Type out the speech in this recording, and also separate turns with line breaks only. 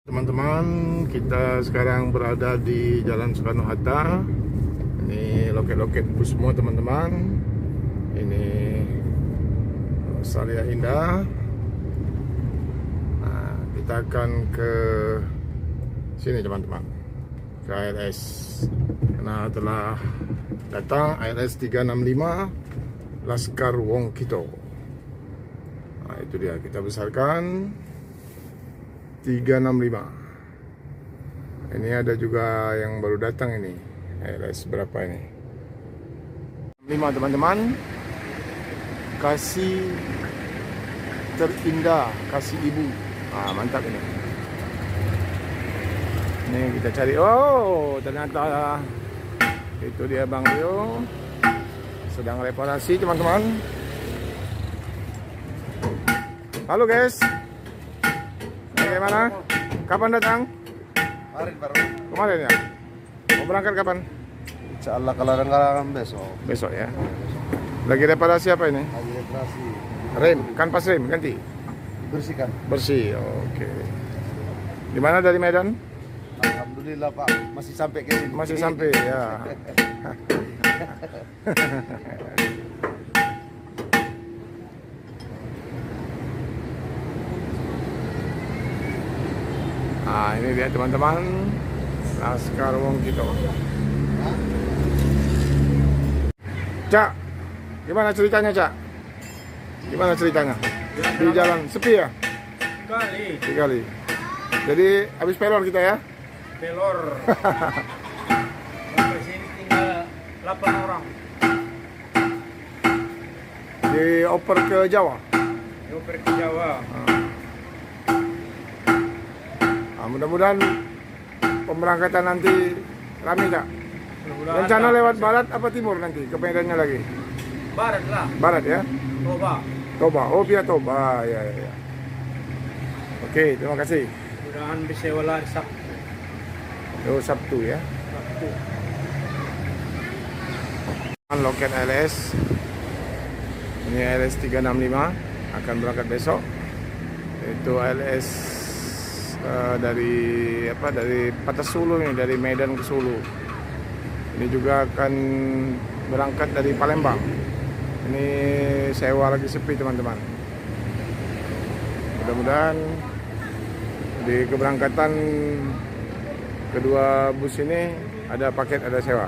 Teman-teman, kita sekarang berada di Jalan Soekarno-Hatta. Ini loket-loket bus semua teman-teman. Ini Australia Indah. Nah, kita akan ke sini teman-teman, ke ALS. Karena telah datang ALS 365 Laskar Wong Kito. Nah, itu dia, kita besarkan 365. Ini ada juga yang baru datang ini. ALS berapa ini? 5 teman-teman. Kasih terindah, kasih ibu. Ah, mantap ini. Ini kita cari. Oh, ternyata itu dia Bang Rio. Sedang reparasi teman-teman. Halo guys. Bagaimana? Kapan datang?
Kemarin baru.
Kemarin ya? Mau berangkat kapan?
Insya Allah kalau besok.
Besok ya. Lagi reparasi apa ini?
Lagi reparasi.
Rem, kanvas rem ganti.
Bersihkan.
Bersih. Oke. Di mana dari Medan?
Alhamdulillah Pak, masih sampai ke sini.
Masih sampai ya. Nah, ini dia teman-teman, Laskar Wong Kito. Cak, gimana ceritanya Cak? Gimana ceritanya? Di jalan sepi ya? Tiga kali. Jadi habis pelor kita ya?
Pelor. Sampai sini tinggal 8 orang.
Dioper ke Jawa.
Dioper ke Jawa.
Nah, mudah-mudahan pemberangkatan nanti ramai tak?
Mudah-mudahan
Rencana
lah.
lewat barat apa timur nanti? Ke Medannya lagi?
Barat lah.
Barat ya?
Coba.
Toba. Oh, via Toba. Ya, ya, ya. Oke, terima kasih.
Mudah-mudahan bisa wala Sabtu.
Oh, Sabtu ya.
Sabtu.
Loket ALS. Ini ALS 365 akan berangkat besok. Itu ALS dari Patas Sulu nih, dari Medan ke Sulu. Ini juga akan berangkat dari Palembang. Ini sewa lagi sepi teman-teman. Mudah-mudahan di keberangkatan kedua bus ini ada paket, ada sewa.